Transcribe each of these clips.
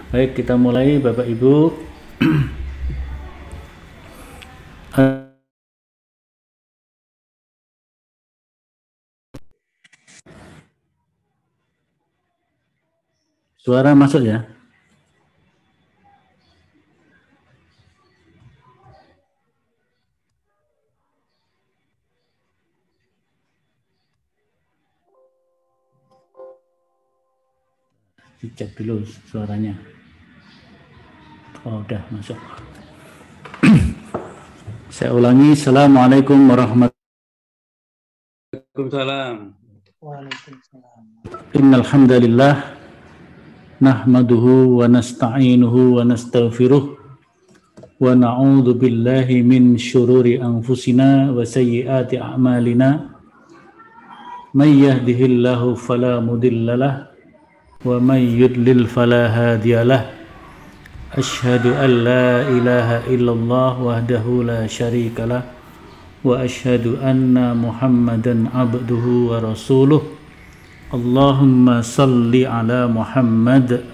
Baik, kita mulai Bapak Ibu. Suara masuk ya? Dicek dulu suaranya. Oh, udah masuk. Saya ulangi. Assalamualaikum warahmatullahi Waalaikumsalam. wabarakatuh. Innal hamdalillah nahmaduhu wa nasta'inuhu wa nastaghfiruh wa na'udzu billahi min syururi anfusina wa sayyiati a'malina. May yahdihillahu fala mudhillalah wa may yudlil fala hadiyalah. Asyhadu an la ilaha illallah wahdahu la syarikalah wa asyhadu anna Muhammadan abduhu wa rasuluh. Allahumma salli ala Muhammad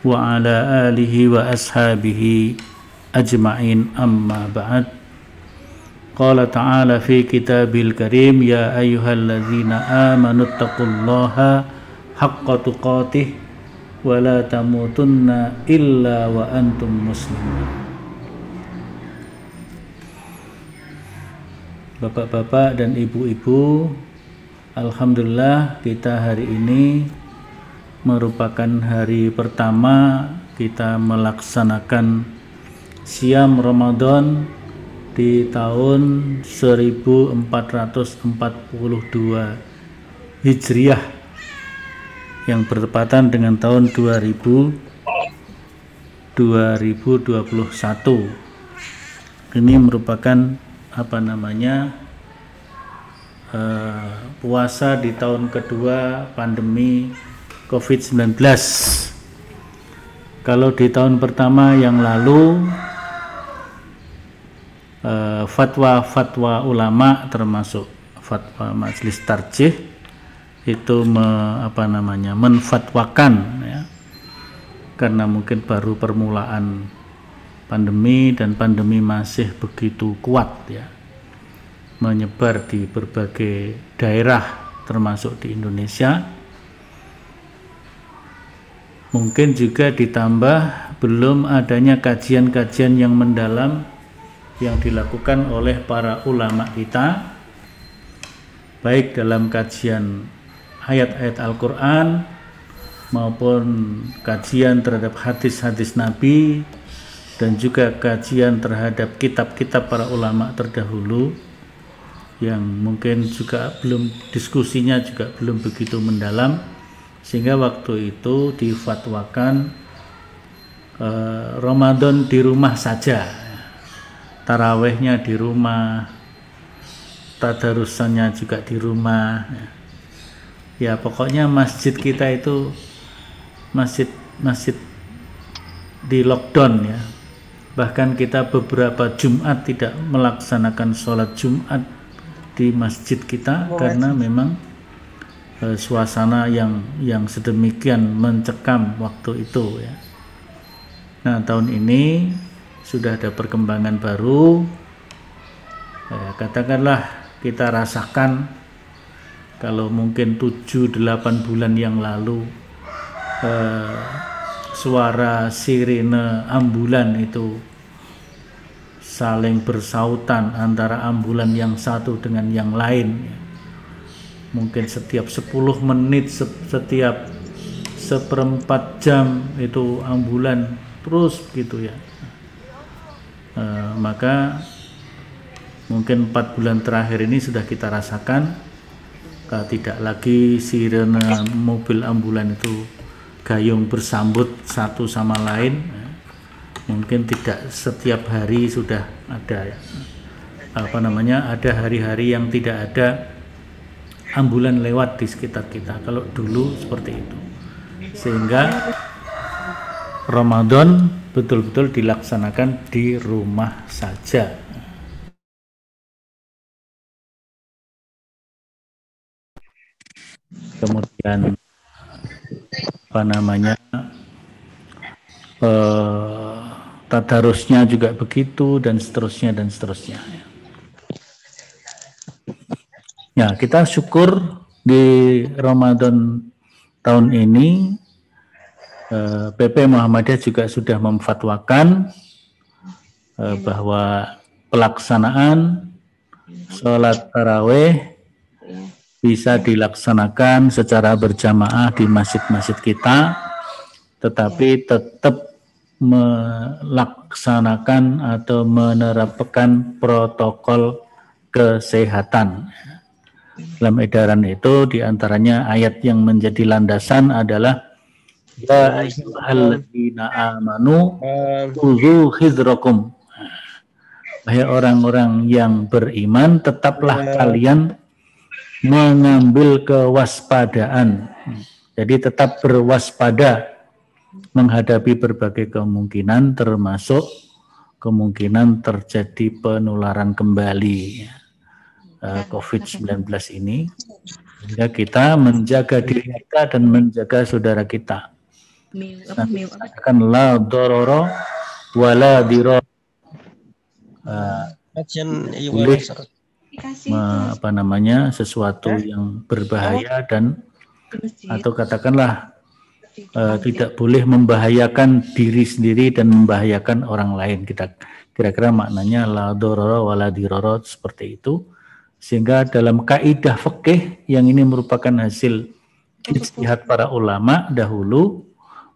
wa ala alihi wa ashabihi ajma'in, amma ba'd. Qala ta'ala fi kitabil karim, ya ayyuhalladzina amanu taqullaha haqqa tuqatih wa la tamutunna illa wa antum muslimun. Bapak-bapak dan ibu-ibu, alhamdulillah kita hari ini merupakan hari pertama kita melaksanakan siam Ramadan di tahun 1442 Hijriah yang bertepatan dengan tahun 2021. Ini merupakan puasa di tahun kedua pandemi COVID-19. Kalau di tahun pertama yang lalu fatwa-fatwa ulama termasuk fatwa Majelis Tarjih itu menfatwakan ya, karena mungkin baru permulaan pandemi dan pandemi masih begitu kuat ya, menyebar di berbagai daerah termasuk di Indonesia. Mungkin juga ditambah belum adanya kajian-kajian yang mendalam yang dilakukan oleh para ulama kita, baik dalam kajian ayat-ayat Al-Quran maupun kajian terhadap hadis-hadis Nabi, dan juga kajian terhadap kitab-kitab para ulama terdahulu yang mungkin juga diskusinya juga belum begitu mendalam, sehingga waktu itu difatwakan Ramadan di rumah saja, tarawehnya di rumah, tadarusannya juga di rumah ya. Pokoknya masjid kita itu masjid di lockdown ya. Bahkan kita beberapa Jumat tidak melaksanakan sholat Jumat di masjid kita karena memang suasana yang sedemikian mencekam waktu itu ya. Nah, tahun ini sudah ada perkembangan baru, katakanlah kita rasakan kalau mungkin 7-8 bulan yang lalu suara sirene ambulan itu saling bersautan antara ambulan yang satu dengan yang lain, mungkin setiap 10 menit, setiap seperempat jam itu ambulan terus gitu ya. Maka mungkin 4 bulan terakhir ini sudah kita rasakan tidak lagi sirene mobil ambulan itu gayung bersambut satu sama lain. Mungkin tidak setiap hari sudah ada ada hari-hari yang tidak ada ambulan lewat di sekitar kita. Kalau dulu seperti itu, sehingga Ramadan betul-betul dilaksanakan di rumah saja. Kemudian tadarusnya juga begitu, dan seterusnya dan seterusnya. Ya, kita syukur di Ramadan tahun ini PP Muhammadiyah juga sudah memfatwakan bahwa pelaksanaan sholat tarawih bisa dilaksanakan secara berjamaah di masjid-masjid kita, tetapi tetap melaksanakan atau menerapkan protokol kesehatan. Dalam edaran itu diantaranya ayat yang menjadi landasan adalah ya ayyuhalladzina amanu khudzu hidrakum. Wahai orang-orang yang beriman, tetaplah kalian mengambil kewaspadaan. Jadi tetap berwaspada menghadapi berbagai kemungkinan, termasuk kemungkinan terjadi penularan kembali COVID-19 ini, sehingga kita menjaga diri kita dan menjaga saudara kita. Katakan la dororo wala diror. Boleh sesuatu yang berbahaya dan atau katakanlah tidak boleh membahayakan diri sendiri dan membahayakan orang lain. Kita kira-kira maknanya la dororo wala diroro seperti itu. Sehingga dalam kaidah fikih yang ini merupakan hasil ijtihad para ulama dahulu,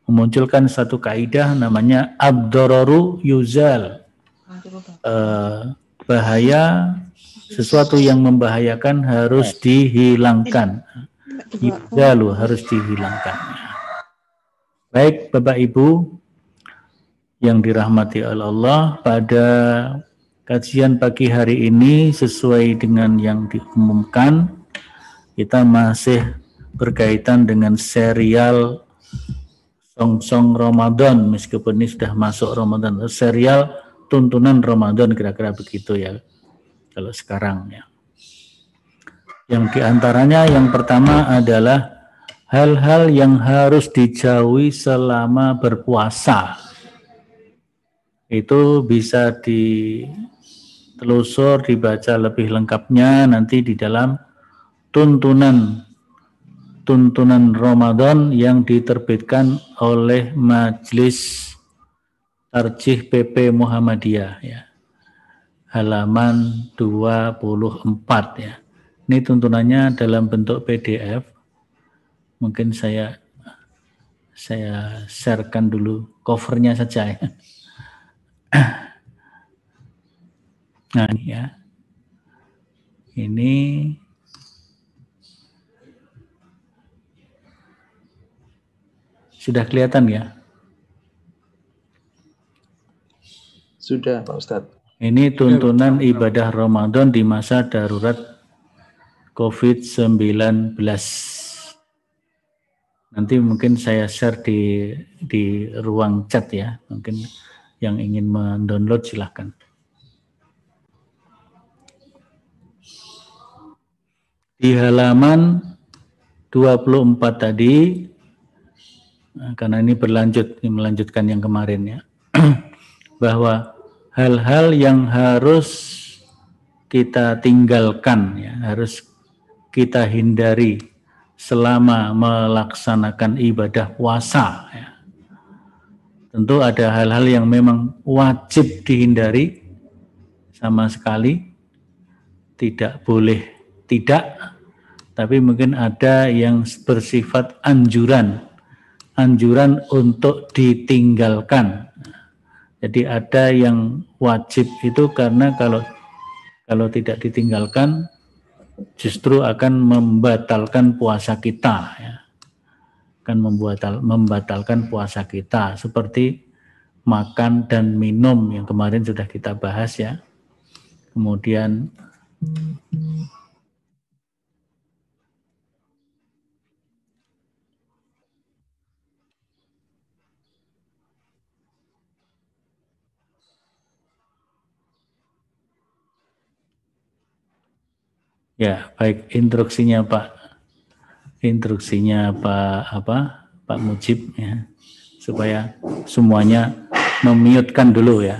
memunculkan satu kaidah namanya ad-dararu yuzal. Bahaya, sesuatu yang membahayakan harus dihilangkan. Yuzalu, harus dihilangkan. Baik Bapak Ibu yang dirahmati oleh Allah, pada kajian pagi hari ini sesuai dengan yang diumumkan, kita masih berkaitan dengan serial Song-Song Ramadan, meskipun ini sudah masuk Ramadan, serial tuntunan Ramadan, kira-kira begitu ya kalau sekarang ya. Yang diantaranya yang pertama adalah hal-hal yang harus dijauhi selama berpuasa. Itu bisa ditelusur, dibaca lebih lengkapnya nanti di dalam tuntunan Ramadan yang diterbitkan oleh Majelis Tarjih PP Muhammadiyah ya. Halaman 24 ya. Ini tuntunannya dalam bentuk PDF. Mungkin saya sharekan dulu covernya saja ya. Nah ini ya. Ini sudah kelihatan ya? Sudah Pak Ustadz. Ini tuntunan ibadah Ramadan di masa darurat COVID-19. Nanti mungkin saya share di ruang chat ya. Mungkin yang ingin mendownload silahkan. Di halaman 24 tadi, karena ini melanjutkan yang kemarin ya, bahwa hal-hal yang harus kita tinggalkan ya, harus kita hindari selama melaksanakan ibadah puasa ya. Tentu ada hal-hal yang memang wajib dihindari sama sekali, tidak boleh tidak, tapi mungkin ada yang bersifat anjuran untuk ditinggalkan. Jadi ada yang wajib itu karena kalau tidak ditinggalkan justru akan membatalkan puasa kita ya. Akan membatalkan puasa kita, seperti makan dan minum yang kemarin sudah kita bahas ya. Kemudian ya, baik, instruksinya Pak Mujib ya. supaya semuanya memute-kan dulu ya.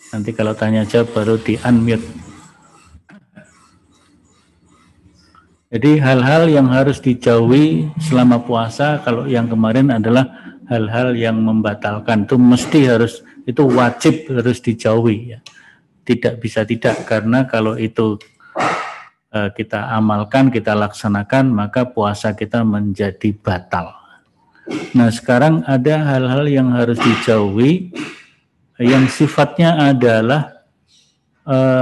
Nanti kalau tanya jawab baru di-unmute. Jadi hal-hal yang harus dijauhi selama puasa, kalau yang kemarin adalah hal-hal yang membatalkan, itu mesti harus, itu wajib harus dijauhi ya. Tidak bisa tidak, karena kalau itu kita amalkan, kita laksanakan, maka puasa kita menjadi batal. Nah, sekarang ada hal-hal yang harus dijauhi yang sifatnya adalah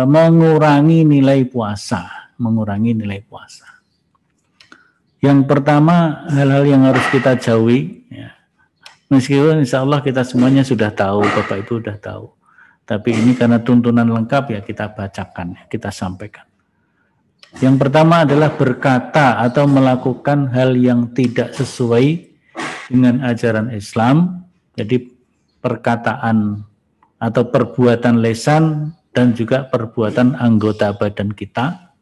mengurangi nilai puasa, Yang pertama, hal-hal yang harus kita jauhi ya. Meskipun insya Allah kita semuanya sudah tahu, Bapak Ibu sudah tahu, tapi ini karena tuntunan lengkap ya kita bacakan, kita sampaikan. Yang pertama adalah berkata atau melakukan hal yang tidak sesuai dengan ajaran Islam. Jadi perkataan atau perbuatan lisan dan juga perbuatan anggota badan kita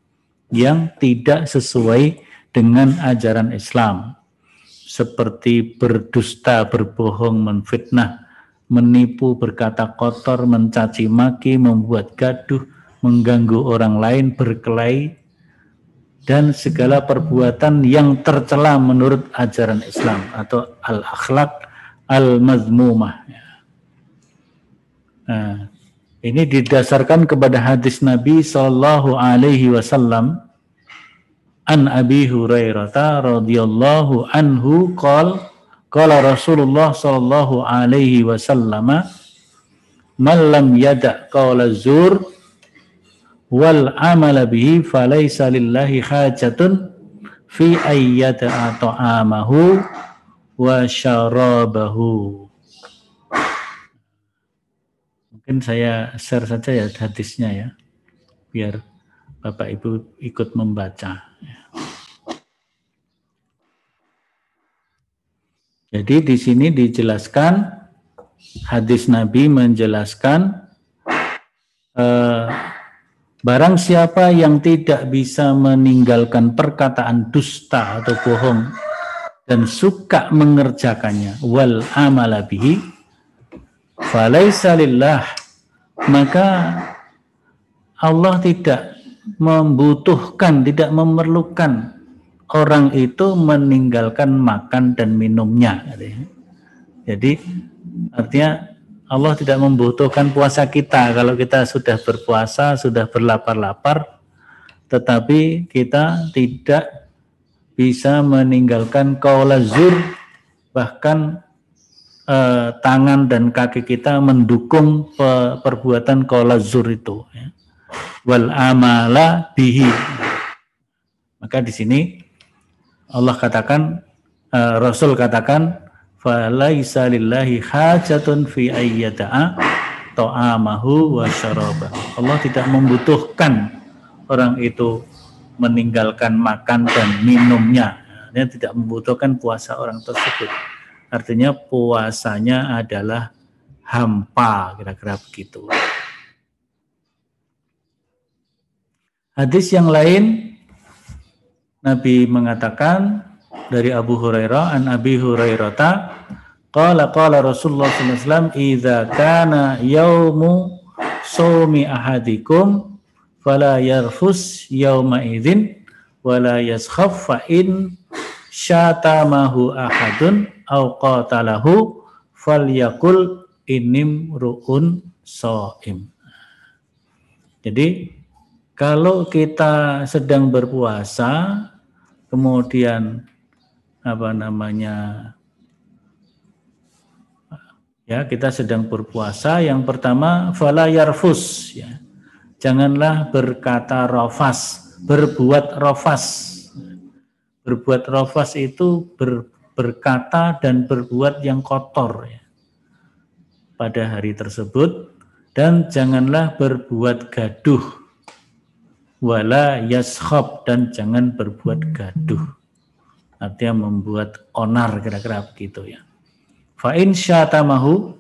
yang tidak sesuai dengan ajaran Islam, seperti berdusta, berbohong, menfitnah, menipu, berkata kotor, mencaci maki, membuat gaduh, mengganggu orang lain, berkelahi, dan segala perbuatan yang tercela menurut ajaran Islam atau al-akhlaq al-mazmumah. Nah, ini didasarkan kepada hadis Nabi Shallallahu Alaihi Wasallam an Abi Hurairah radhiyallahu anhu qala Rasulullah Shallallahu Alaihi Wasallam man lam yada' qawla zur wal amala bihi falaysa lillahi hajatun fi ayyata ta'amahu wa syarabahu. Mungkin saya share saja ya hadisnya ya, biar Bapak Ibu ikut membaca. Jadi di sini dijelaskan, hadis Nabi menjelaskan barang siapa yang tidak bisa meninggalkan perkataan dusta atau bohong dan suka mengerjakannya, wal amala bihi falaisa lillah, maka Allah tidak membutuhkan, tidak memerlukan orang itu meninggalkan makan dan minumnya. Jadi artinya Allah tidak membutuhkan puasa kita. Kalau kita sudah berpuasa, sudah berlapar-lapar, tetapi kita tidak bisa meninggalkan qaula zur, bahkan tangan dan kaki kita mendukung perbuatan qaula zur itu ya. Wal amala bihi. Maka di sini Allah katakan, Rasul katakan, falaisa lillahi hajatun fi ayyata'a ta'amahu wa syarabahu. Allah tidak membutuhkan orang itu meninggalkan makan dan minumnya. Dia tidak membutuhkan puasa orang tersebut. Artinya puasanya adalah hampa, kira-kira begitu. Hadis yang lain Nabi mengatakan dari Abu Hurairah, an Abi Hurairah qala Rasulullah sallallahu alaihi wasallam idza kana yaumu shaumi ahadikum fala yarfus yauma idzin wala yaskhaf fa in syatamahu ahadun aw qatalahu falyakul inim ru'un shaim. Jadi kalau kita sedang berpuasa, kemudian kita sedang berpuasa, yang pertama fala yarfus ya. Janganlah berkata rafas, berbuat rafas. Berbuat rafas itu berkata dan berbuat yang kotor ya, pada hari tersebut, dan janganlah berbuat gaduh. Wala yaskhab, dan jangan berbuat gaduh, artinya membuat onar, kira-kira begitu ya. Fa in syatamahu,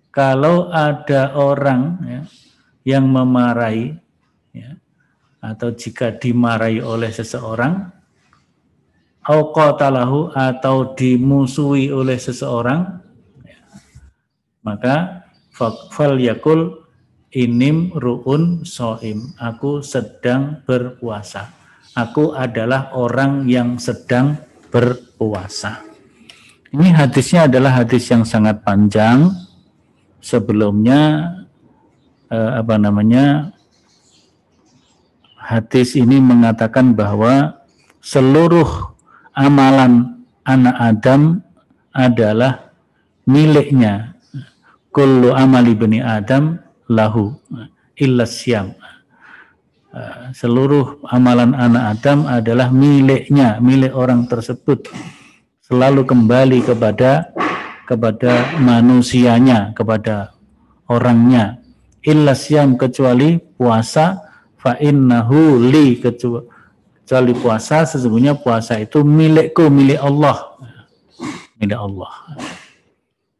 kalau ada orang ya, yang memarahi ya, atau jika dimarahi oleh seseorang, au qatalahu, atau dimusuhi oleh seseorang ya, Maka fal yakul inim ru'un so'im, aku sedang berpuasa. Aku adalah orang yang sedang berpuasa. Ini hadisnya adalah hadis yang sangat panjang. Sebelumnya hadis ini mengatakan bahwa seluruh amalan anak Adam adalah miliknya. Kullu amali bani Adam lahu illa syam. Seluruh amalan anak Adam adalah miliknya, milik orang tersebut. Selalu kembali kepada manusianya, kepada orangnya. Illa syam, kecuali puasa, fa innahu li, kecuali puasa, sesungguhnya puasa itu milikku, milik Allah. Milik Allah.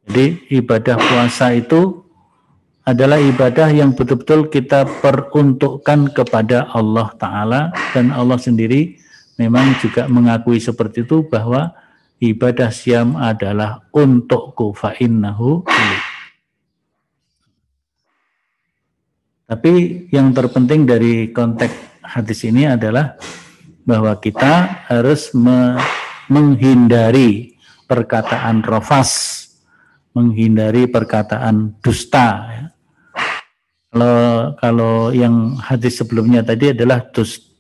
Jadi ibadah puasa itu adalah ibadah yang betul-betul kita peruntukkan kepada Allah Ta'ala, dan Allah sendiri memang juga mengakui seperti itu, bahwa ibadah siam adalah untukku, fa innahu li. Tapi yang terpenting dari konteks hadis ini adalah bahwa kita harus menghindari perkataan rafas, menghindari perkataan dusta. Kalau yang hadis sebelumnya tadi adalah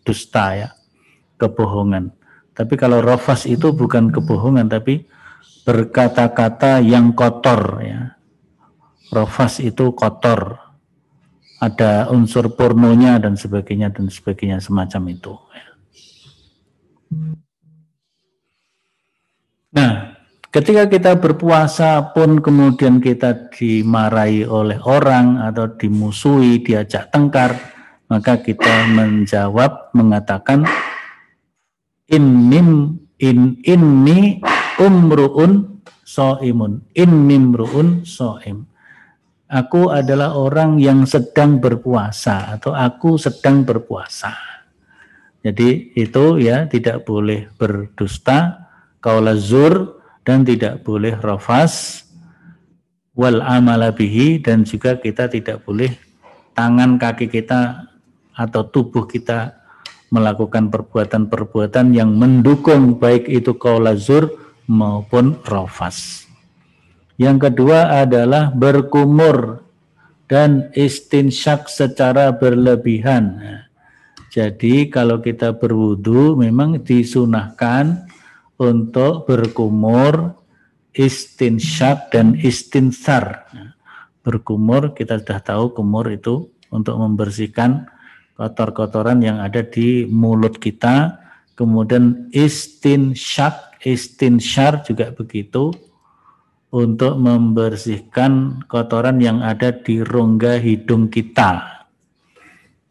dusta ya, kebohongan. Tapi kalau rafas itu bukan kebohongan, tapi berkata-kata yang kotor ya. Rafas itu kotor, ada unsur pornonya dan sebagainya semacam itu. Nah, ketika kita berpuasa pun kemudian kita dimarahi oleh orang atau dimusuhi, diajak tengkar, maka kita menjawab mengatakan inni umruun so'imun, inni mruun so'im. Aku adalah orang yang sedang berpuasa, atau aku sedang berpuasa. Jadi itu ya, tidak boleh berdusta, qaula zur, dan tidak boleh rafas, wal amala bihi, dan juga kita tidak boleh tangan kaki kita atau tubuh kita melakukan perbuatan-perbuatan yang mendukung baik itu qaula zur maupun rafas. Yang kedua adalah berkumur dan istinsyak secara berlebihan. Jadi kalau kita berwudu memang disunahkan untuk berkumur, istinsyak dan istinsar. Berkumur, kita sudah tahu kumur itu untuk membersihkan kotor-kotoran yang ada di mulut kita. Kemudian istinsyak, istinsyar juga begitu, untuk membersihkan kotoran yang ada di rongga hidung kita.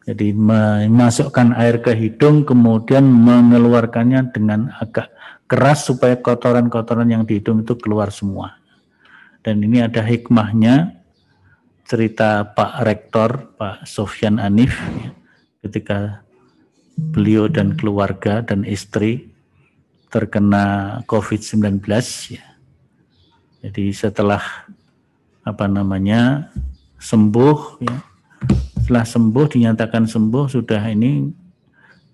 Jadi memasukkan air ke hidung, kemudian mengeluarkannya dengan agak keras supaya kotoran-kotoran yang di hidung itu keluar semua. Dan ini ada hikmahnya, cerita Pak Rektor, Pak Sofyan Anif, ya, ketika beliau dan keluarga dan istri terkena COVID-19, ya. Jadi setelah sembuh, ya, setelah sembuh, dinyatakan sembuh sudah ini,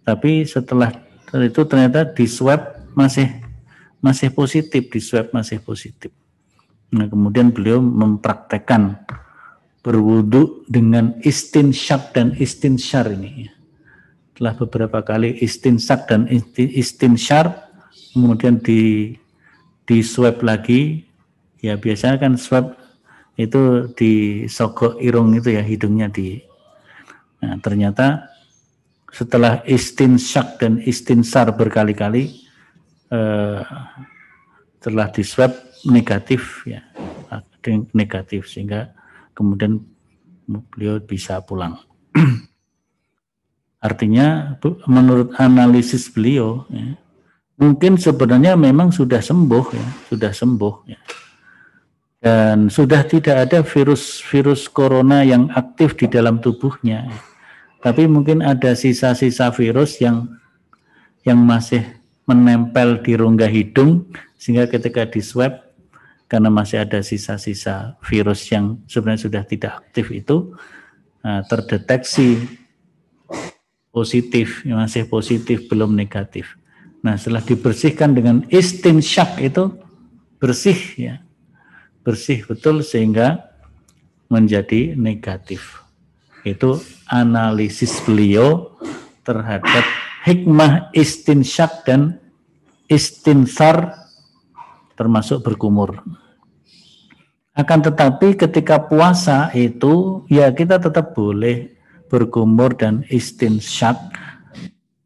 tapi setelah itu ternyata di swab masih positif, di swab masih positif. Nah, kemudian beliau mempraktekkan berwudu dengan istinsyak dan istinsyar ini. Setelah beberapa kali istinsyak dan istinsyar, kemudian di swab lagi. Ya biasanya kan swab itu disogok irung itu ya, hidungnya Nah, ternyata setelah istinsyak dan istinsar berkali-kali, setelah di swab negatif ya, negatif, sehingga kemudian beliau bisa pulang. Artinya menurut analisis beliau, ya, mungkin sebenarnya memang sudah sembuh ya. Dan sudah tidak ada virus corona yang aktif di dalam tubuhnya. Tapi mungkin ada sisa-sisa virus yang masih menempel di rongga hidung, sehingga ketika di swab karena masih ada sisa-sisa virus yang sebenarnya sudah tidak aktif itu terdeteksi positif, masih positif belum negatif. Nah, setelah dibersihkan dengan istinsyak itu bersih ya. Bersih betul sehingga menjadi negatif. Itu analisis beliau terhadap hikmah istinsyak dan istinsar termasuk berkumur. Akan tetapi ketika puasa itu ya kita tetap boleh berkumur dan istinsyak.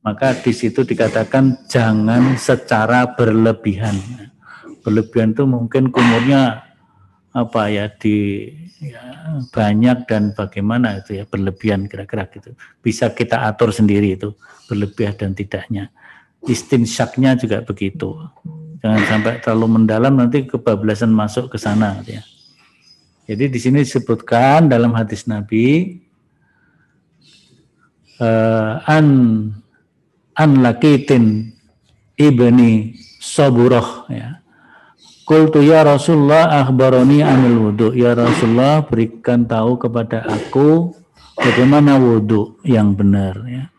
Maka di situ dikatakan jangan secara berlebihan. Berlebihan itu mungkin kumurnya banyak dan bagaimana itu ya, berlebihan kira-kira gitu. Bisa kita atur sendiri itu berlebihan dan tidaknya. Istinsyaknya juga begitu. Jangan sampai terlalu mendalam nanti kebablasan masuk ke sana ya. Jadi di sini disebutkan dalam hadis Nabi an Lakitin ibni Saburah ya. Qultu ya Rasulullah akhbaroni anil wudu. Ya Rasulullah berikan tahu kepada aku bagaimana wudu yang benar ya.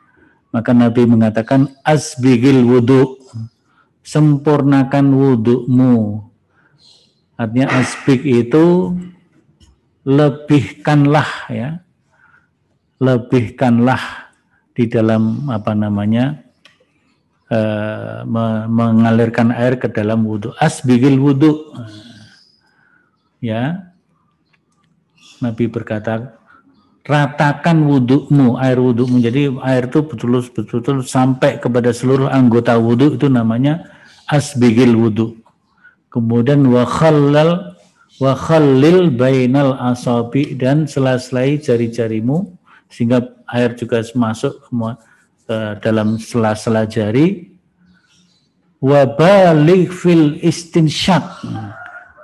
Maka Nabi mengatakan asbigil wudu. Sempurnakan wudu'mu. Artinya asbig itu lebihkanlah ya. Lebihkanlah di dalam mengalirkan air ke dalam wudu. Asbigil wudu. Ya. Nabi berkata, ratakan wudu'mu, air wudu'mu. Jadi air itu betul-betul sampai kepada seluruh anggota wudu, itu namanya asbigil wudu. Kemudian wa khallil bainal asabi, dan sela-selai jari-jarimu sehingga air juga masuk ke dalam sela-sela jari. Wa baligh fil istinsyak,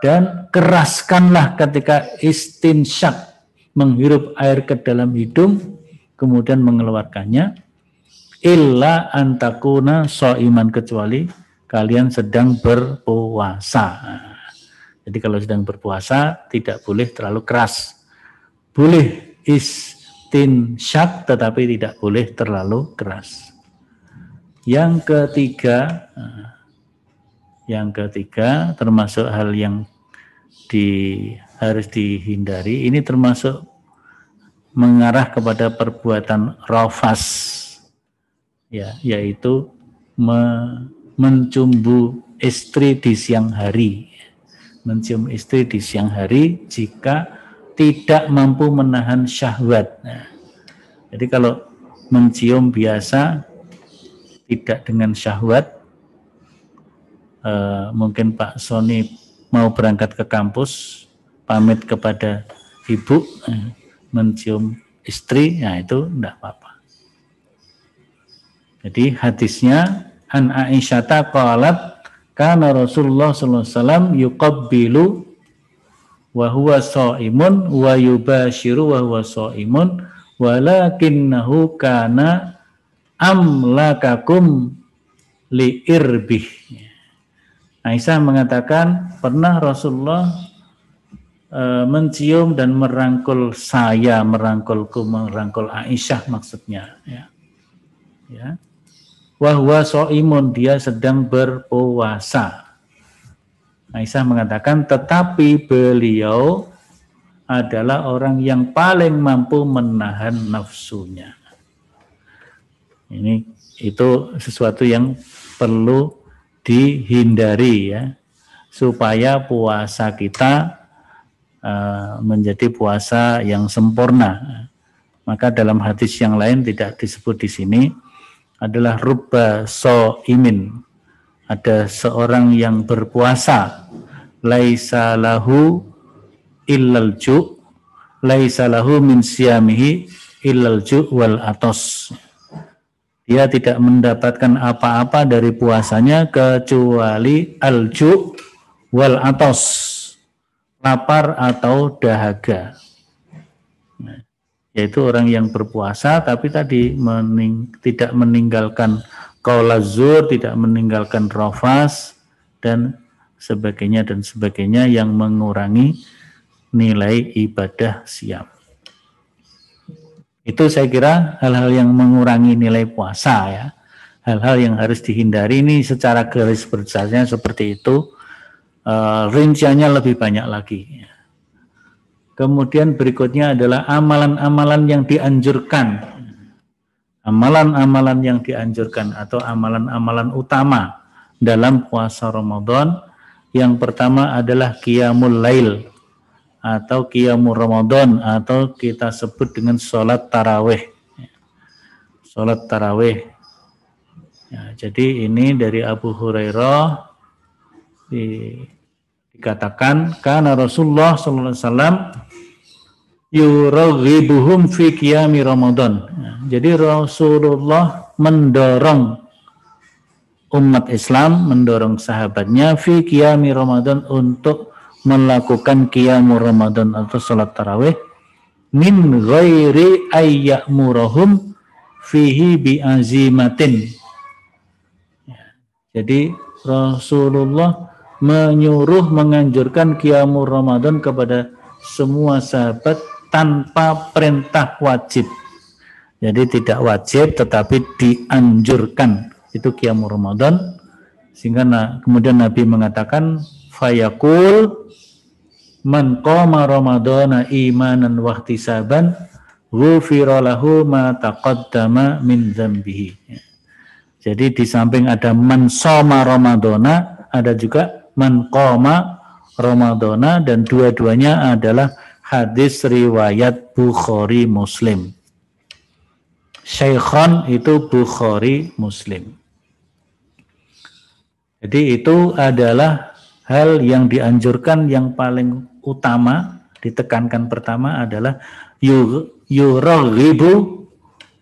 dan keraskanlah ketika istinsyak, menghirup air ke dalam hidung kemudian mengeluarkannya. Illa antakuna shaiman, kecuali kalian sedang berpuasa. Jadi kalau sedang berpuasa tidak boleh terlalu keras. Boleh istinsyak tetapi tidak boleh terlalu keras. Yang ketiga termasuk hal yang harus dihindari, ini termasuk mengarah kepada perbuatan rafas ya, yaitu mencumbu istri di siang hari. Mencium istri di siang hari jika tidak mampu menahan syahwat. Nah, jadi kalau mencium biasa tidak dengan syahwat, mungkin Pak Sony mau berangkat ke kampus, pamit kepada ibu, mencium istri, nah itu tidak apa-apa. Jadi hadisnya an Aisyata qalat kana Rasulullah sallallahu alaihi wasallam yuqabbilu wa huwa shaimun wa yubashiru wa huwa shaimun walakinnahu kana amlakakum liirbih. Aisyah mengatakan pernah Rasulullah mencium dan merangkul saya, merangkul Aisyah maksudnya ya. Ya. Wa huwa shaimun, dia sedang berpuasa. Aisyah mengatakan tetapi beliau adalah orang yang paling mampu menahan nafsunya. Itu sesuatu yang perlu dihindari ya, supaya puasa kita menjadi puasa yang sempurna. Maka dalam hadis yang lain tidak disebut di sini, adalah rubba shaimin, ada seorang yang berpuasa, laisa lahu illal ju', laisa lahu min siyamihi illal ju' wal atos. Dia tidak mendapatkan apa-apa dari puasanya kecuali al-ju' wal atos, lapar atau dahaga. Nah, yaitu orang yang berpuasa tapi tadi tidak meninggalkan qaulaz zur, tidak meninggalkan rafas, dan sebagainya dan sebagainya yang mengurangi nilai ibadah siam. Itu saya kira hal-hal yang mengurangi nilai puasa ya. Hal-hal yang harus dihindari ini secara garis besarnya seperti itu. Rinciannya lebih banyak lagi. Kemudian berikutnya adalah amalan-amalan yang dianjurkan. Amalan-amalan yang dianjurkan atau amalan-amalan utama dalam puasa Ramadan. Yang pertama adalah qiyamul lail atau qiyamul Ramadan atau kita sebut dengan sholat tarawih. Sholat tarawih. Ya, jadi ini dari Abu Hurairah dikatakan karena Rasulullah sallallahu alaihi wasallam yuraghibuhum fi qiyami Ramadan. Ya, jadi Rasulullah mendorong umat Islam, mendorong sahabatnya fi qiyami Ramadan untuk melakukan qiyamul Ramadan atau salat tarawih min ghairi ayyamurahum fihi bi azimatin. Ya, jadi Rasulullah menyuruh menganjurkan qiyamul Ramadan kepada semua sahabat tanpa perintah wajib. Jadi tidak wajib tetapi dianjurkan. Itu qiyamul Ramadan. Sehingga kemudian Nabi mengatakan fayaqul man qama ramadhana imanan wa ihtisaban ghufira lahu ma taqaddama min dzambihi. Jadi di samping ada man shoma ramadhana, ada juga man qama ramadhana, dan dua-duanya adalah hadis riwayat Bukhari Muslim. Syaikhan itu Bukhari Muslim. Jadi itu adalah hal yang dianjurkan yang paling utama, ditekankan pertama adalah yuraghibu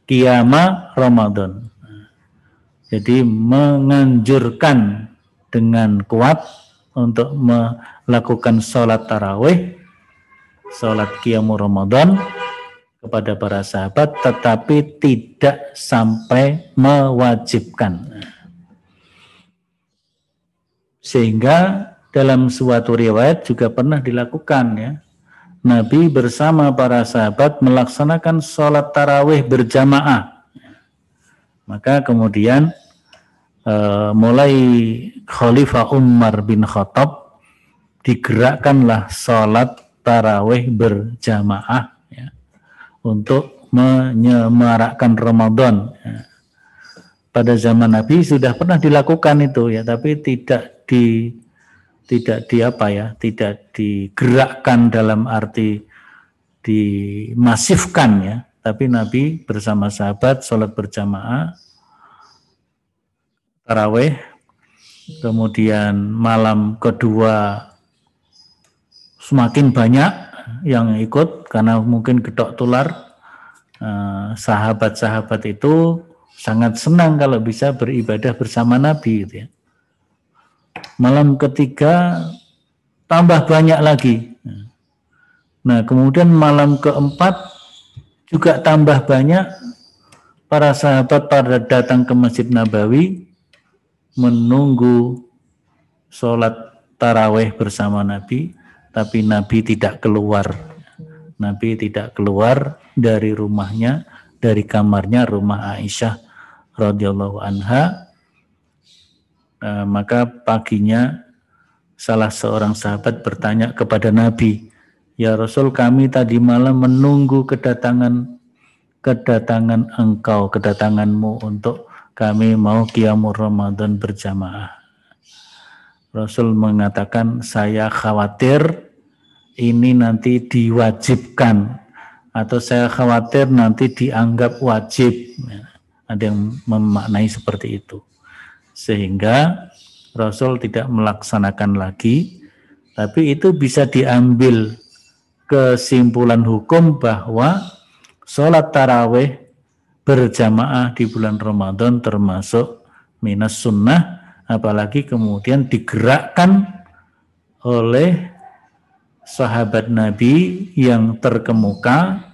qiyama Ramadan. Jadi menganjurkan dengan kuat untuk melakukan sholat tarawih, sholat qiyamul Ramadan kepada para sahabat, tetapi tidak sampai mewajibkan. Sehingga dalam suatu riwayat juga pernah dilakukan ya. Nabi bersama para sahabat melaksanakan sholat tarawih berjamaah. Maka kemudian mulai Khalifah Umar bin Khattab digerakkanlah sholat tarawih berjamaah ya, untuk menyemarakkan Ramadan. Ya. Pada zaman Nabi sudah pernah dilakukan itu ya, tapi tidak digerakkan dalam arti dimasifkan ya. Tapi Nabi bersama sahabat sholat berjamaah tarawih, kemudian malam kedua semakin banyak yang ikut karena mungkin gedok tular. Sahabat-sahabat itu sangat senang kalau bisa beribadah bersama Nabi gitu ya. Malam ketiga tambah banyak lagi. Nah, kemudian malam keempat juga tambah banyak para sahabat pada datang ke Masjid Nabawi menunggu sholat tarawih bersama Nabi, tapi Nabi tidak keluar. Nabi tidak keluar dari rumahnya, dari kamarnya, rumah Aisyah radhiyallahu anha. Maka paginya salah seorang sahabat bertanya kepada Nabi, "Ya Rasul, kami tadi malam menunggu kedatangan engkau, kedatanganmu untuk kami mau qiyamul Ramadan berjamaah." Rasul mengatakan, "Saya khawatir ini nanti diwajibkan atau saya khawatir nanti dianggap wajib." Ada yang memaknai seperti itu. Sehingga Rasul tidak melaksanakan lagi, tapi itu bisa diambil kesimpulan hukum bahwa sholat tarawih berjamaah di bulan Ramadan termasuk minas sunnah, apalagi kemudian digerakkan oleh sahabat Nabi yang terkemuka,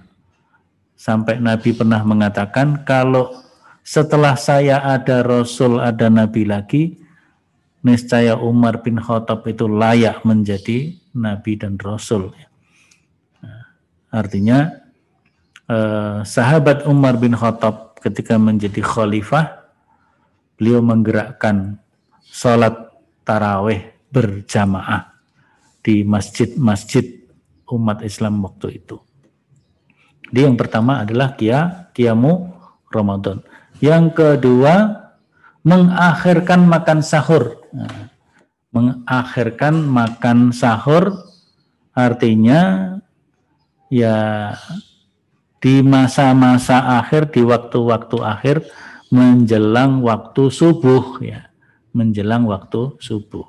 sampai Nabi pernah mengatakan, kalau setelah saya ada Rasul, ada Nabi lagi, niscaya Umar bin Khattab itu layak menjadi nabi dan rasul. Artinya sahabat Umar bin Khattab ketika menjadi khalifah, beliau menggerakkan sholat tarawih berjamaah di masjid-masjid umat Islam waktu itu. Jadi yang pertama adalah qiyamu Ramadan. Yang kedua, mengakhirkan makan sahur. Nah, mengakhirkan makan sahur artinya ya di masa-masa akhir, di waktu-waktu akhir menjelang waktu subuh ya, menjelang waktu subuh.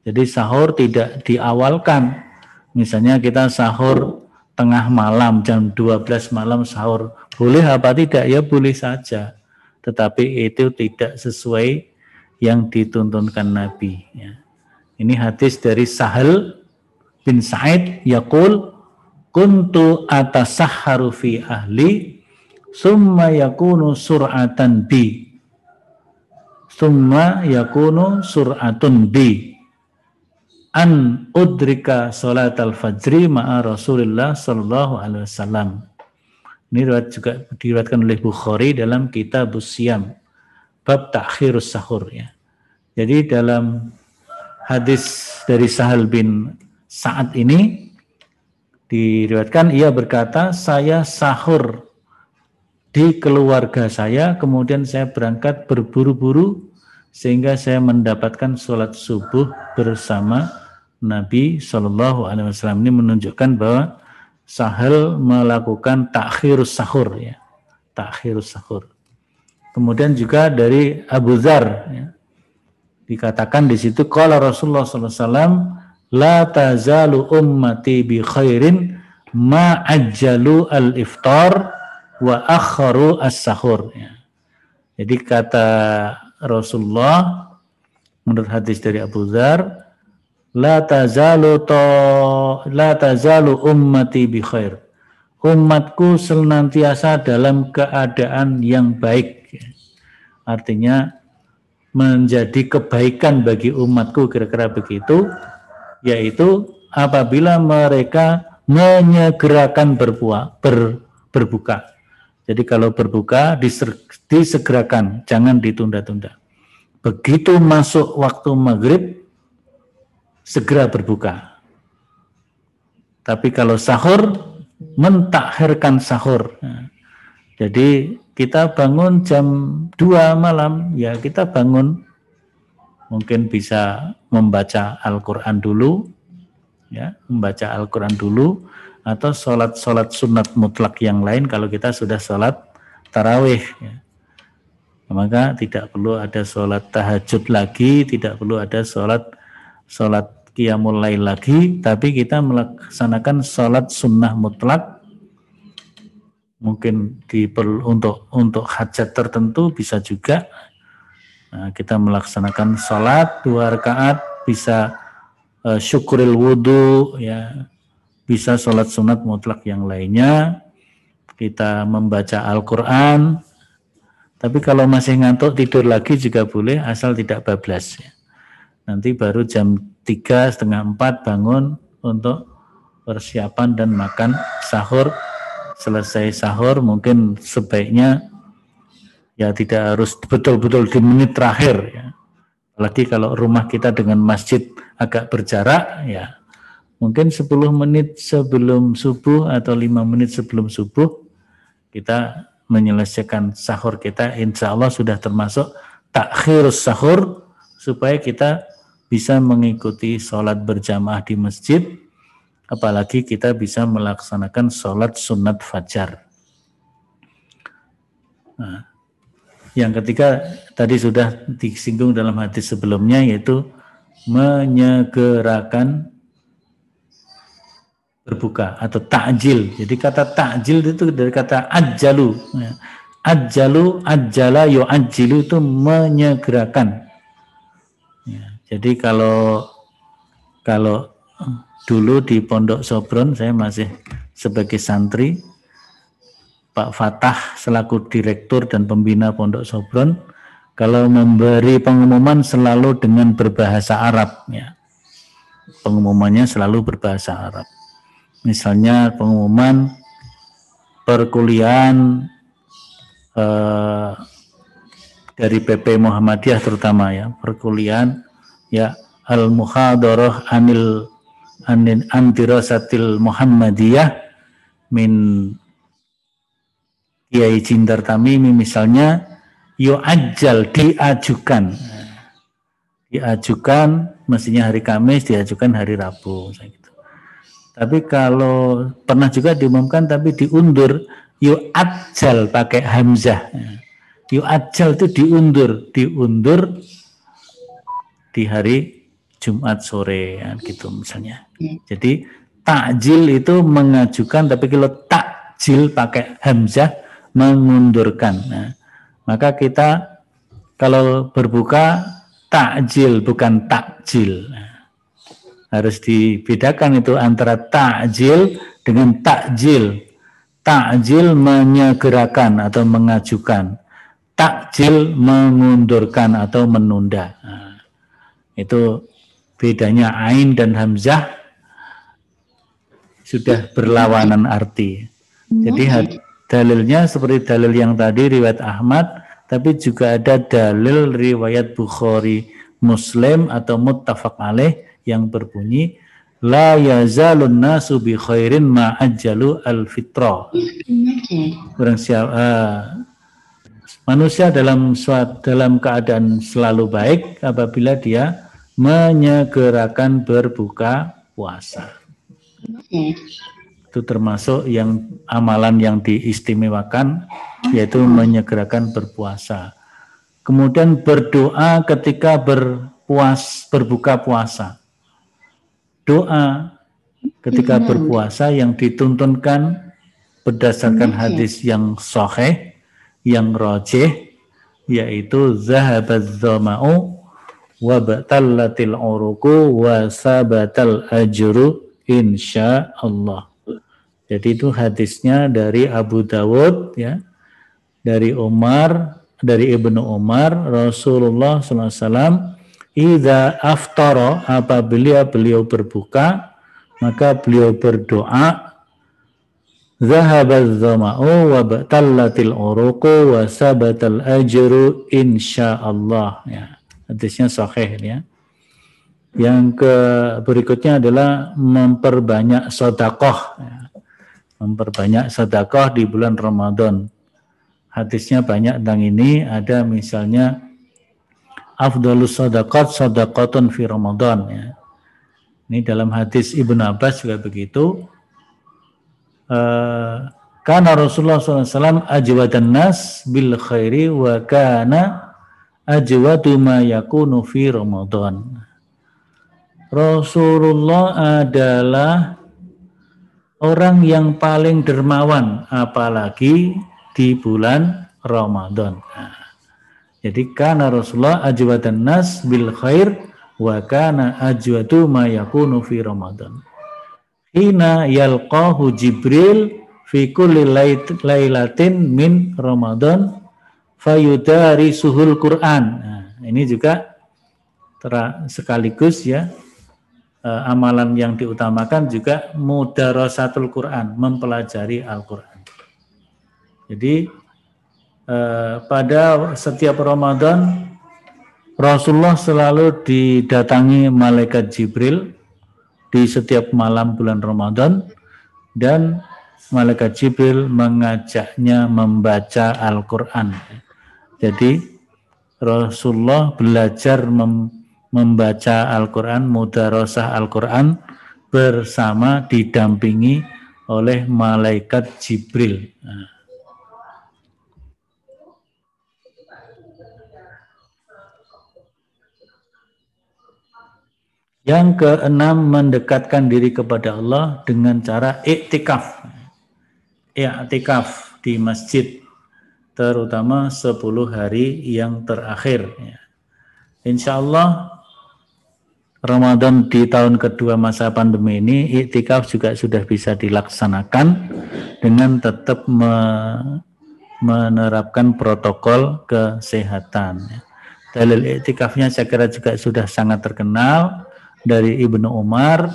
Jadi sahur tidak diawalkan. Misalnya kita sahur tengah malam, jam 12 malam sahur. Boleh apa tidak? Ya boleh saja. Tetapi itu tidak sesuai yang dituntunkan Nabi. Ya. Ini hadis dari Sahal bin Sa'id yaqul kuntu atasahharu fi ahli summa yakunu sur'atan bi summa yakunu sur'atun bi an udrika salatal fajri ma'a Rasulullah sallallahu alaihi wasallam. Ini juga diriwayatkan oleh Bukhari dalam Kitabus Siyam bab ta'khirus sahur ya. Jadi dalam hadis dari Sahal bin Sa'ad ini diriwayatkan ia berkata, saya sahur di keluarga saya, kemudian saya berangkat berburu-buru sehingga saya mendapatkan sholat subuh bersama Nabi Shallallahu Alaihi Wasallam. Ini menunjukkan bahwa Sahal melakukan takhirus sahur ya, takhirus sahur. Kemudian juga dari Abu Dzar ya, dikatakan di situ qala Rasulullah sallallahu alaihi wasallam la tazalu ummati bi khairin ma ajjalu al-iftar wa akharu as-sahur ya. Jadi kata Rasulullah menurut hadis dari Abu Dzar, la tazalu ummati bi khair. Umatku senantiasa dalam keadaan yang baik. Artinya menjadi kebaikan bagi umatku, kira-kira begitu, yaitu apabila mereka menyegerakan berbuka. Jadi kalau berbuka disegerakan, jangan ditunda-tunda. Begitu masuk waktu maghrib, segera berbuka. Tapi kalau sahur, mentakhirkan sahur. Nah, jadi kita bangun jam 2 malam, ya kita bangun mungkin bisa membaca Al-Quran dulu, ya membaca Al-Quran dulu, atau sholat sunat mutlak yang lain kalau kita sudah sholat tarawih. Ya. Maka tidak perlu ada sholat tahajud lagi, tidak perlu ada sholat qiyamul lail lagi, tapi kita melaksanakan sholat sunnah mutlak. Mungkin untuk hajat tertentu bisa juga. Nah, kita melaksanakan sholat 2 rakaat, bisa syukuril wudu, ya, bisa sholat sunat mutlak yang lainnya. Kita membaca Al-Quran. Tapi kalau masih ngantuk tidur lagi juga boleh, asal tidak bablas. Ya. Nanti baru jam 3, setengah 4 bangun untuk persiapan dan makan sahur. Selesai sahur mungkin sebaiknya ya tidak harus betul-betul di menit terakhir. Ya. Apalagi kalau rumah kita dengan masjid agak berjarak, ya mungkin 10 menit sebelum subuh atau 5 menit sebelum subuh kita menyelesaikan sahur kita, insya Allah sudah termasuk takhirus sahur, supaya kita bisa mengikuti sholat berjamaah di masjid, apalagi kita bisa melaksanakan sholat sunat fajar. Nah, yang ketiga tadi sudah disinggung dalam hadis sebelumnya, yaitu menyegerakan berbuka atau takjil. Jadi kata takjil itu dari kata ajjalu. Ajjalu, ajjala, yu'ajjilu itu menyegerakan. Ya, jadi kalau dulu di Pondok Sobron, saya masih sebagai santri, Pak Fatah selaku direktur dan pembina Pondok Sobron, Kalau memberi pengumuman selalu dengan berbahasa Arab, ya. Pengumumannya selalu berbahasa Arab. Misalnya pengumuman perkuliahan dari PP Muhammadiyah terutama, ya, perkuliahan, ya, al-muhadarah antirasatil Muhammadiyah min Kiai Jindar Tamimi misalnya, yu'ajjal, diajukan mestinya hari Kamis, diajukan hari Rabu, gitu. Tapi kalau pernah juga diumumkan tapi diundur, yu'ajjal pakai hamzah. Yu'ajjal itu diundur di hari Jumat sore, ya, gitu misalnya. Jadi takjil itu mengajukan, tapi kalau takjil pakai hamzah mengundurkan. Nah, maka kita kalau berbuka takjil bukan takjil. Nah, harus dibedakan itu antara takjil dengan takjil. Takjil menyegerakan atau mengajukan. Takjil mengundurkan atau menunda. Nah, itu bedanya ain dan hamzah sudah berlawanan arti. Jadi dalilnya seperti dalil yang tadi riwayat Ahmad, tapi juga ada dalil riwayat Bukhari, Muslim atau muttafaq alaih yang berbunyi la yazalun nasu bi khairin ma ajjalu al-fitrah. Manusia dalam keadaan selalu baik apabila dia menyegerakan berbuka puasa. Itu termasuk yang amalan yang diistimewakan, yaitu menyegerakan berpuasa. Kemudian berdoa ketika berbuka puasa. Doa ketika berpuasa yang dituntunkan berdasarkan hadis yang sahih, yang rajih, yaitu zahabaz zama'u wa batallatil uruqu wa sabatal ajru insyaallah. Jadi itu hadisnya dari Abu Dawud, ya, dari Ibnu Umar, Rasulullah SAW idza aftara, apabila beliau berbuka maka beliau berdoa zahabaz zama'u wa batallatil uruqu wa sabatal ajru insyaallah, ya. Hadisnya sahih, ya. Yang berikutnya adalah memperbanyak sedekah, ya. Memperbanyak sedekah di bulan Ramadan. Hadisnya banyak tentang ini. Ada misalnya afdhalus shadaqat shadaqatun fi Ramadan, ya. Ini dalam hadis Ibnu Abbas juga begitu. Kana Rasulullah SAW ajwadan nas bil khairi wa kana ajwadu ma yakunu fi Ramadan. Rasulullah adalah orang yang paling dermawan apalagi di bulan Ramadan. Nah, jadi kana Rasulullah ajwadan nas bil khair wa kana ajwadu ma yakunu fi Ramadan. Hina yalqahu Jibril fi kulli lailatin min Ramadan fayudarisuhul Quran. Nah, ini juga sekaligus, ya, amalan yang diutamakan juga mudarasatul Quran, mempelajari Al-Quran. Jadi pada setiap Ramadan Rasulullah selalu didatangi malaikat Jibril di setiap malam bulan Ramadan, dan malaikat Jibril mengajaknya membaca Al-Quran. Jadi Rasulullah belajar membaca Al-Quran, mudarasah Al-Quran bersama didampingi oleh malaikat Jibril. Nah. Yang keenam, mendekatkan diri kepada Allah dengan cara iktikaf. Iktikaf di masjid, terutama 10 hari yang terakhir. Insya Allah Ramadan di tahun kedua masa pandemi ini, iktikaf juga sudah bisa dilaksanakan dengan tetap menerapkan protokol kesehatan. Dalil iktikafnya saya kira juga sudah sangat terkenal dari Ibnu Umar.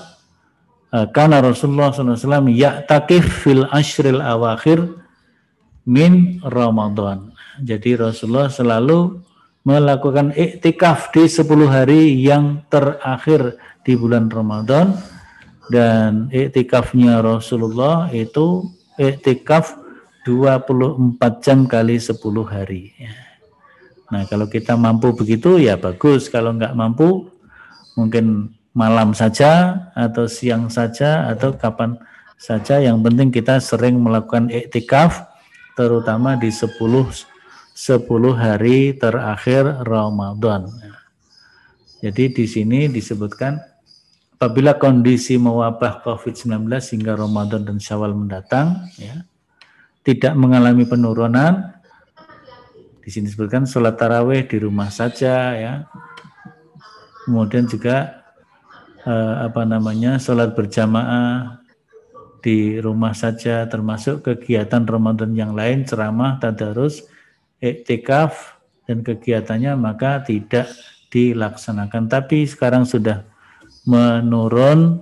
Karena Rasulullah SAW ya'takif fil ashril awakhir min Ramadan. Jadi Rasulullah selalu melakukan iktikaf di 10 hari yang terakhir di bulan Ramadan, dan iktikafnya Rasulullah itu iktikaf 24 jam kali 10 hari. Nah, kalau kita mampu begitu ya bagus, kalau nggak mampu mungkin malam saja atau siang saja atau kapan saja, yang penting kita sering melakukan iktikaf terutama di 10 hari terakhir Ramadan. Jadi di sini disebutkan apabila kondisi mewabah COVID-19 hingga Ramadan dan Syawal mendatang ya, tidak mengalami penurunan, di sini disebutkan sholat tarawih di rumah saja ya. Kemudian juga sholat berjamaah di rumah saja, termasuk kegiatan Ramadan yang lain, ceramah, tadarus, iktikaf dan kegiatannya maka tidak dilaksanakan. Tapi sekarang sudah menurun,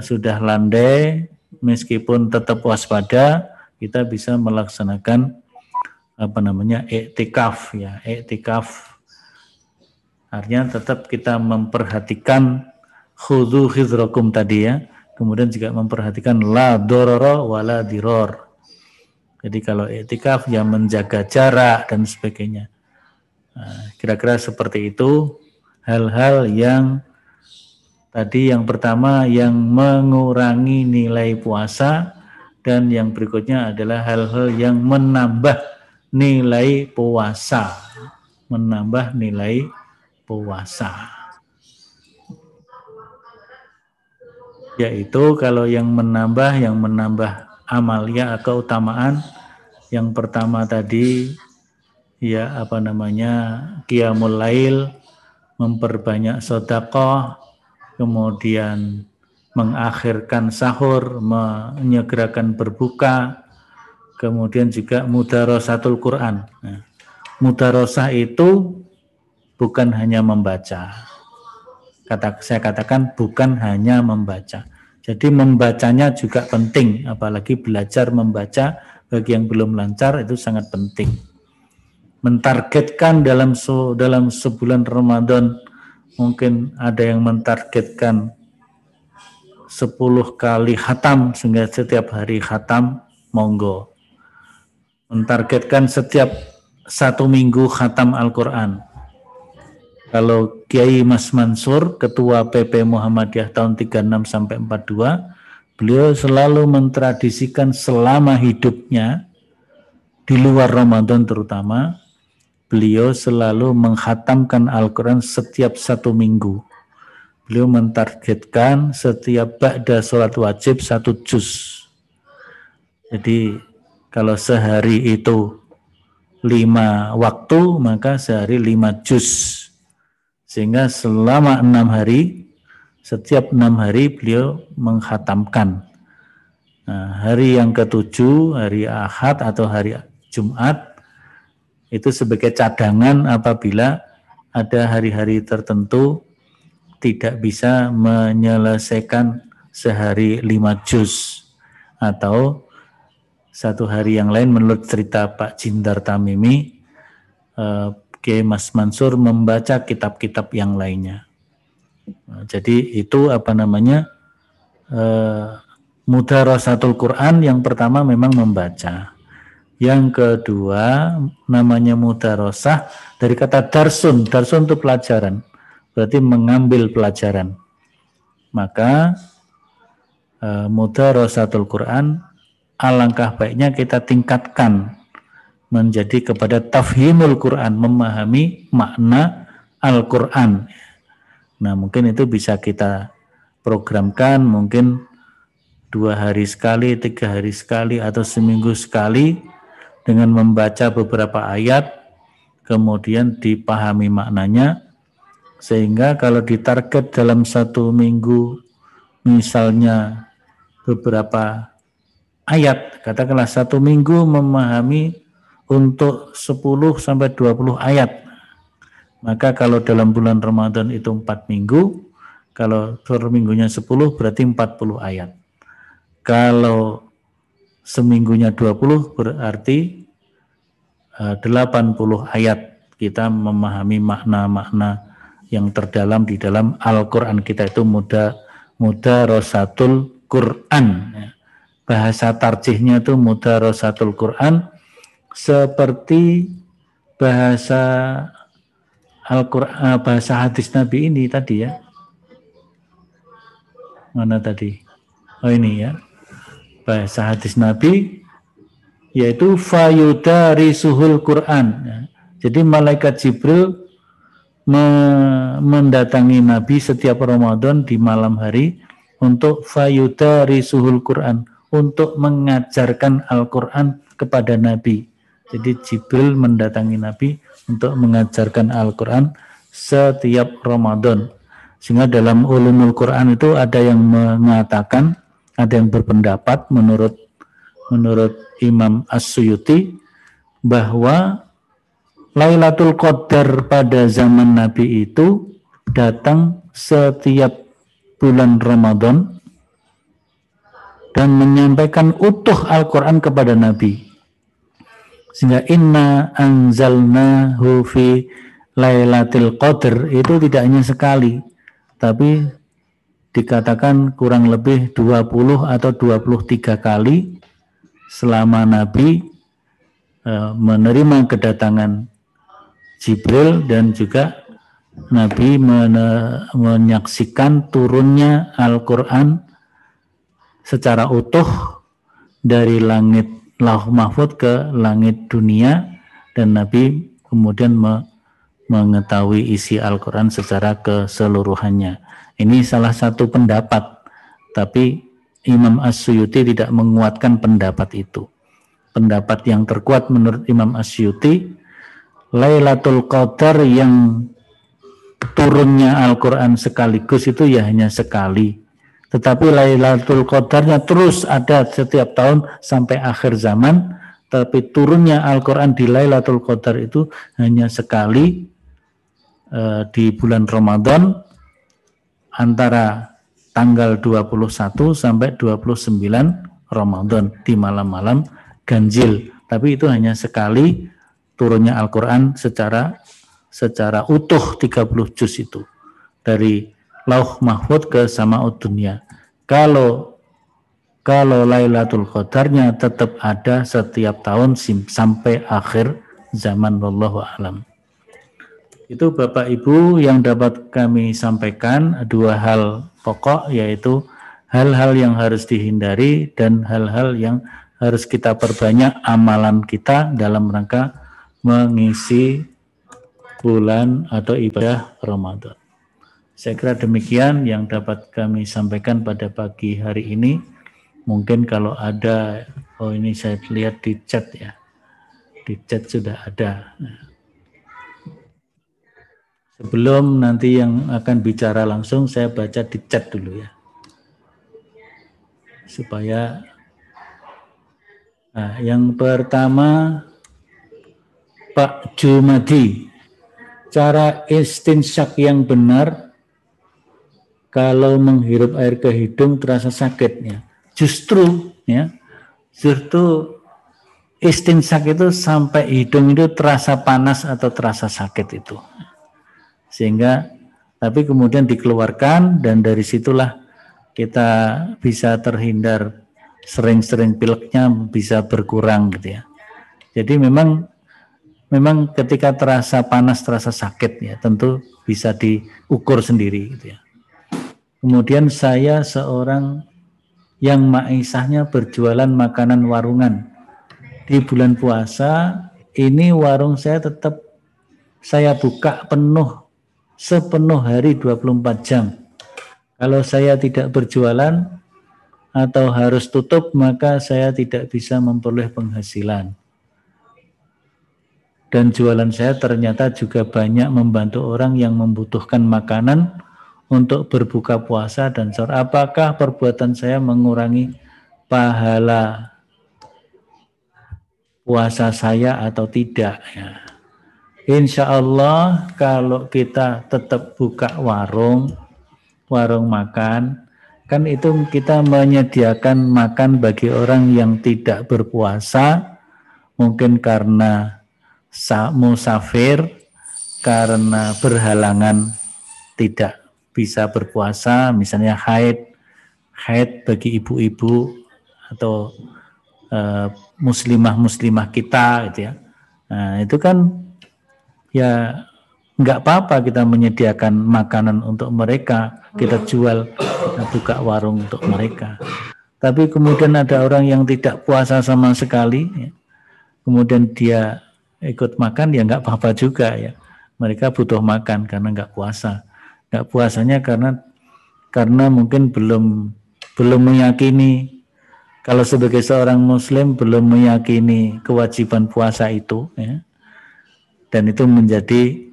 sudah landai, meskipun tetap waspada, kita bisa melaksanakan iktikaf ya. Iktikaf artinya tetap kita memperhatikan khudhu hidrakum tadi ya. Kemudian juga memperhatikan la dororo wala diror. Jadi kalau iktikaf ya menjaga jarak dan sebagainya. Nah, kira-kira seperti itu hal-hal yang tadi, yang pertama yang mengurangi nilai puasa, dan yang berikutnya adalah hal-hal yang menambah nilai puasa. Menambah nilai puasa. Yaitu kalau yang menambah amalia keutamaan, yang pertama tadi ya qiyamul lail, memperbanyak sedekah, kemudian mengakhirkan sahur, menyegerakan berbuka, kemudian juga mudarasatul Quran. Nah, mudarasah itu bukan hanya membaca. Saya katakan bukan hanya membaca. Jadi membacanya juga penting, apalagi belajar membaca bagi yang belum lancar itu sangat penting. Mentargetkan dalam sebulan Ramadan, mungkin ada yang mentargetkan 10 kali khatam sehingga setiap hari khatam, monggo. Mentargetkan setiap 1 minggu khatam Al-Quran. Kalau Kiai Mas Mansur, Ketua PP Muhammadiyah tahun 36 sampai 42, beliau selalu mentradisikan selama hidupnya, di luar Ramadan terutama, beliau selalu menghatamkan Al-Quran setiap 1 minggu. Beliau mentargetkan setiap ba'da sholat wajib 1 juz. Jadi kalau sehari itu 5 waktu, maka sehari 5 juz. Sehingga selama 6 hari, setiap 6 hari beliau menghatamkan. Nah, hari yang ke-7, hari Ahad atau hari Jumat, itu sebagai cadangan apabila ada hari-hari tertentu tidak bisa menyelesaikan sehari 5 juz. Atau satu hari yang lain, menurut cerita Pak Jindar Tamimi, Kiai Mas Mansur membaca kitab-kitab yang lainnya. Jadi itu mudarasatul Quran, yang pertama memang membaca. Yang kedua namanya mudarasah dari kata darsun. Darsun itu pelajaran, berarti mengambil pelajaran. Maka mudarasatul Quran alangkah baiknya kita tingkatkan menjadi kepada tafhimul Quran, memahami makna Al-Quran. Nah, mungkin itu bisa kita programkan, mungkin 2 hari sekali, 3 hari sekali, atau seminggu sekali, dengan membaca beberapa ayat, kemudian dipahami maknanya, sehingga kalau ditarget dalam 1 minggu, misalnya beberapa ayat, katakanlah 1 minggu memahami untuk 10 sampai 20 ayat. Maka kalau dalam bulan Ramadan itu 4 minggu, kalau per minggunya 10 berarti 40 ayat. Kalau seminggunya 20 berarti 80 ayat. Kita memahami makna-makna yang terdalam di dalam Al-Quran kita itu mudarasatul Quran. Bahasa tarjihnya itu mudarasatul Quran, seperti bahasa Al-Quran, bahasa hadis Nabi ini tadi ya. Mana tadi? Oh ini ya. Bahasa hadis Nabi yaitu fayudarisuhul Quran. Jadi malaikat Jibril mendatangi Nabi setiap Ramadan di malam hari untuk fayudarisuhul Quran, untuk mengajarkan Al-Quran kepada Nabi. Jadi Jibril mendatangi Nabi untuk mengajarkan Al-Quran setiap Ramadan. Sehingga dalam ulumul Quran itu ada yang mengatakan, ada yang berpendapat menurut Imam As-Suyuti bahwa Lailatul Qadar pada zaman Nabi itu datang setiap bulan Ramadan dan menyampaikan utuh Al-Quran kepada Nabi. Sehingga inna anzalnahu fi Lailatul Qadar itu tidak hanya sekali, tapi dikatakan kurang lebih 20 atau 23 kali selama Nabi menerima kedatangan Jibril, dan juga Nabi menyaksikan turunnya Al-Quran secara utuh dari langit Lauh Mahfud ke langit dunia, dan Nabi kemudian mengetahui isi Al-Quran secara keseluruhannya. Ini salah satu pendapat, tapi Imam As-Suyuti tidak menguatkan pendapat itu. Pendapat yang terkuat menurut Imam As-Suyuti, Lailatul Qadar yang turunnya Al-Quran sekaligus itu ya hanya sekali. Tetapi Lailatul Qadarnya terus ada setiap tahun sampai akhir zaman. Tapi turunnya Al-Quran di Lailatul Qadar itu hanya sekali di bulan Ramadan antara tanggal 21 sampai 29 Ramadan di malam-malam ganjil. Tapi itu hanya sekali turunnya Al-Quran secara utuh 30 juz itu dari Lauh Mahfud ke Sama'ud Dunya. Kalau Lailatul Qadarnya tetap ada setiap tahun sampai akhir zaman, wallahu a'lam. Itu Bapak Ibu yang dapat kami sampaikan, dua hal pokok, yaitu hal-hal yang harus dihindari dan hal-hal yang harus kita perbanyak amalan kita dalam rangka mengisi bulan atau ibadah Ramadan. Saya kira demikian yang dapat kami sampaikan pada pagi hari ini. Mungkin kalau ada, oh ini saya lihat di chat ya, di chat sudah ada. Sebelum nanti yang akan bicara langsung, saya baca di chat dulu ya, supaya. Nah, yang pertama Pak Jumadi, cara istinsyak yang benar kalau menghirup air ke hidung terasa sakitnya. Justru istinsyak itu sampai hidung itu terasa panas atau terasa sakit itu. Sehingga tapi kemudian dikeluarkan, dan dari situlah kita bisa terhindar, sering-sering pileknya bisa berkurang gitu ya. Jadi memang ketika terasa panas, terasa sakit ya, tentu bisa diukur sendiri gitu ya. Kemudian saya seorang yang maisahnya berjualan makanan warungan. Di bulan puasa ini warung saya tetap saya buka sepenuh hari 24 jam. Kalau saya tidak berjualan atau harus tutup, maka saya tidak bisa memperoleh penghasilan. Dan jualan saya ternyata juga banyak membantu orang yang membutuhkan makanan untuk berbuka puasa dan sahur. Apakah perbuatan saya mengurangi pahala puasa saya atau tidak? Ya. Insya Allah kalau kita tetap buka warung makan, kan itu kita menyediakan makan bagi orang yang tidak berpuasa, mungkin karena musafir, karena berhalangan tidak bisa berpuasa, misalnya haid bagi ibu-ibu atau muslimah kita gitu ya. Nah, itu kan ya nggak apa-apa kita menyediakan makanan untuk mereka, kita jual, kita buka warung untuk mereka. Tapi kemudian ada orang yang tidak puasa sama sekali, ya, kemudian dia ikut makan, ya nggak apa-apa juga ya. Mereka butuh makan karena nggak puasa. Nggak puasanya karena mungkin belum meyakini, kalau sebagai seorang muslim belum meyakini kewajiban puasa itu, ya. Dan itu menjadi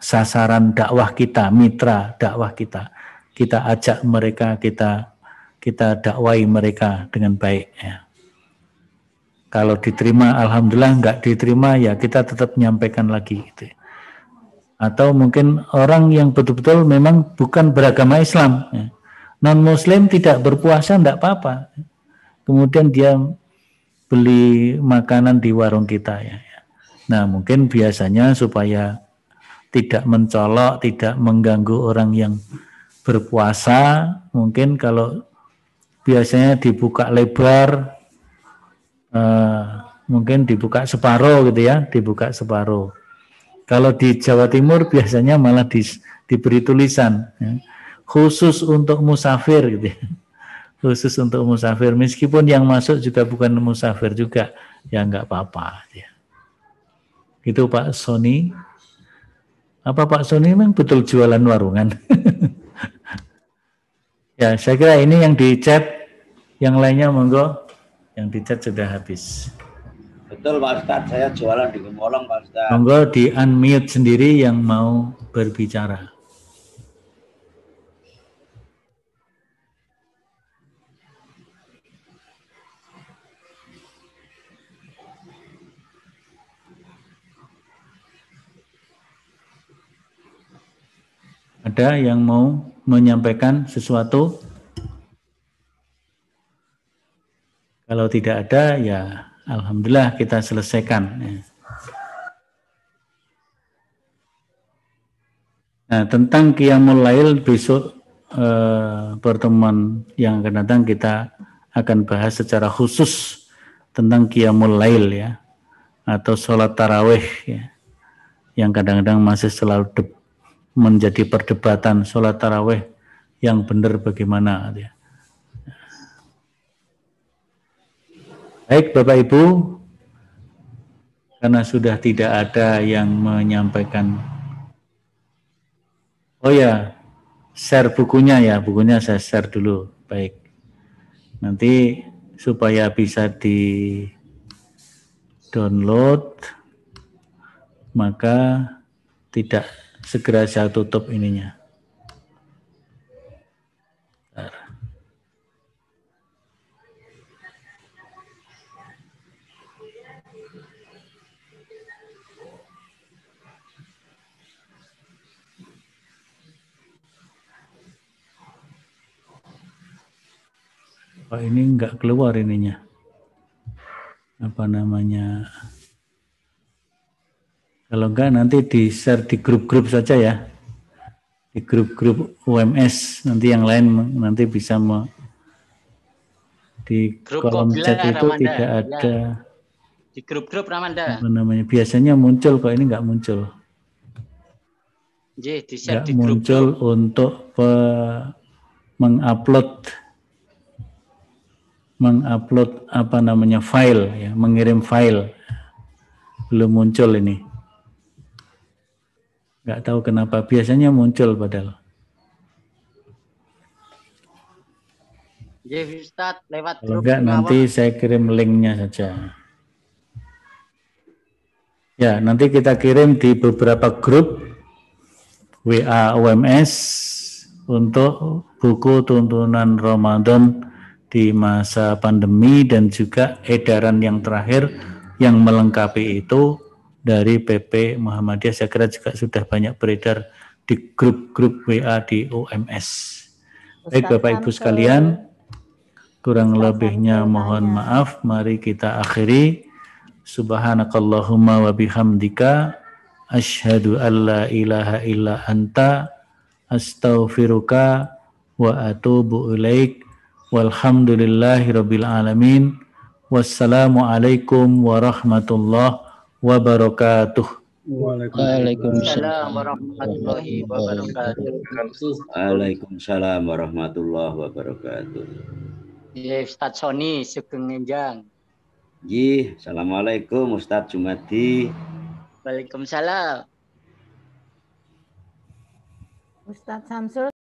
sasaran dakwah kita, mitra dakwah kita. Kita ajak mereka, kita dakwai mereka dengan baik. Ya. Kalau diterima, alhamdulillah. Nggak diterima, ya kita tetap menyampaikan lagi. Gitu. Atau mungkin orang yang betul-betul memang bukan beragama Islam, ya. Non-Muslim tidak berpuasa, enggak apa-apa. Kemudian dia beli makanan di warung kita, ya. Nah, mungkin biasanya supaya tidak mencolok, tidak mengganggu orang yang berpuasa, mungkin kalau biasanya dibuka lebar, mungkin dibuka separuh gitu ya, dibuka separuh. Kalau di Jawa Timur biasanya malah diberi tulisan, ya, khusus untuk musafir gitu ya. Khusus untuk musafir, meskipun yang masuk juga bukan musafir juga, ya nggak apa-apa. Ya. Itu Pak Sony. Apa Pak Sony memang betul jualan warungan? Ya, saya kira ini yang di chat, yang lainnya monggo. Yang di chat sudah habis. Betul Pak Ustadz, saya jualan di Gemolong Pak Ustadz. Monggo di unmute sendiri yang mau berbicara. Ada yang mau menyampaikan sesuatu? Kalau tidak ada, ya alhamdulillah kita selesaikan. Nah, tentang Qiyamul Lail besok pertemuan yang akan datang kita akan bahas secara khusus tentang Qiyamul Lail ya, atau sholat tarawih ya, yang kadang-kadang masih selalu menjadi perdebatan sholat tarawih yang benar bagaimana ya. Baik Bapak Ibu, karena sudah tidak ada yang menyampaikan. Oh ya, share bukunya ya, bukunya saya share dulu. Baik, nanti supaya bisa di download, maka tidak segera saya tutup ininya. Oh, ini enggak keluar ininya. Apa namanya? Kalau enggak nanti di-share di grup-grup saja ya. Di grup-grup UMS, nanti yang lain nanti bisa di grup kolom chat itu Ramanda, tidak ada. Ya. Di grup-grup Ramanda. Apa namanya? Biasanya muncul, kok ini enggak muncul. Enggak muncul grup. Untuk mengupload apa namanya file ya, mengirim file belum muncul ini, nggak tahu kenapa, biasanya muncul padahal. Ustaz, lewat kalau enggak nanti saya kirim linknya saja ya, nanti kita kirim di beberapa grup WA UMS untuk buku tuntunan Ramadan di masa pandemi dan juga edaran yang terakhir yang melengkapi itu dari PP Muhammadiyah. Saya kira juga sudah banyak beredar di grup-grup WA di UMS. Baik Bapak Ibu sekalian, kurang lebihnya mohon maaf. Mari kita akhiri. Subhanakallahumma wa bihamdika asyhadu an la ilaha illa anta astaghfiruka wa atubu ilaik. Walhamdulillahirabbil alamin. Wassalamualaikum warahmatullahi wabarakatuh. Waalaikumsalam warahmatullahi wabarakatuh. Waalaikumsalam warahmatullahi wabarakatuh. Ya Ustaz Sony Sugeng Enjang. Ji, assalamualaikum Ustadz Jumadi. Waalaikumsalam. Ustaz Samsul